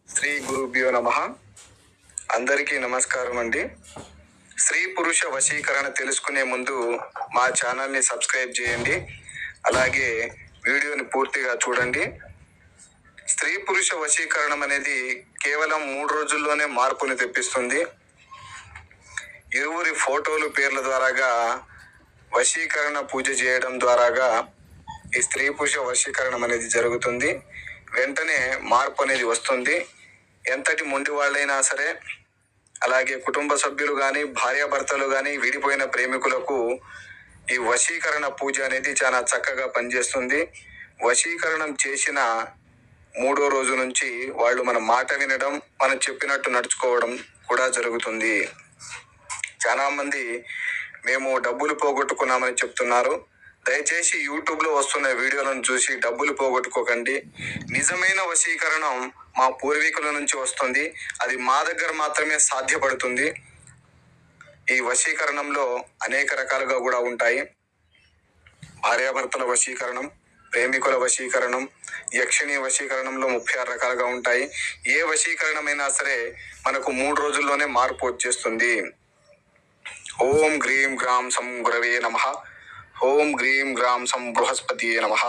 శ్రీ గురుభ్యో నమః. అందరికీ నమస్కారం అండి. స్త్రీ పురుష వశీకరణ తెలుసుకునే ముందు మా ఛానల్ని సబ్స్క్రైబ్ చేయండి. అలాగే వీడియోని పూర్తిగా చూడండి. స్త్రీ పురుష వశీకరణం అనేది కేవలం 3 రోజుల్లోనే మార్పుని తెప్పిస్తుంది. ఇరువురి ఫోటోలు పేర్ల ద్వారాగా వశీకరణ పూజ చేయడం ద్వారాగా ఈ స్త్రీ పురుష వశీకరణం అనేది జరుగుతుంది. వెంటనే మార్పు అనేది వస్తుంది. ఎంతటి మొండి వాళ్ళైనా సరే, అలాగే కుటుంబ సభ్యులు కానీ, భార్యాభర్తలు కానీ, విడిపోయిన ప్రేమికులకు ఈ వశీకరణ పూజ అనేది చాలా చక్కగా పనిచేస్తుంది. వశీకరణం చేసిన 3వ రోజు నుంచి వాళ్ళు మన మాట వినడం, మనం చెప్పినట్టు నడుచుకోవడం కూడా జరుగుతుంది. చాలా మంది మేము డబ్బులు పోగొట్టుకున్నామని చెప్తున్నారు. దయచేసి యూట్యూబ్లో వస్తున్న వీడియోలను చూసి డబ్బులు పోగొట్టుకోకండి. నిజమైన వశీకరణం మా పూర్వీకుల నుంచి వస్తుంది. అది మా దగ్గర మాత్రమే సాధ్యపడుతుంది. ఈ వశీకరణంలో అనేక రకాలుగా కూడా ఉంటాయి. భార్యాభర్తల వశీకరణం, ప్రేమికుల వశీకరణం, యక్షిణి వశీకరణంలో 36 రకాలుగా ఉంటాయి. ఏ వశీకరణమైనా సరే మనకు 3 రోజుల్లోనే మార్పు వచ్చేస్తుంది. ఓం గ్రీం గ్రాం సం గురవే నమః. ఓం గ్రీం గ్రాం సం బృహస్పతియే నమః.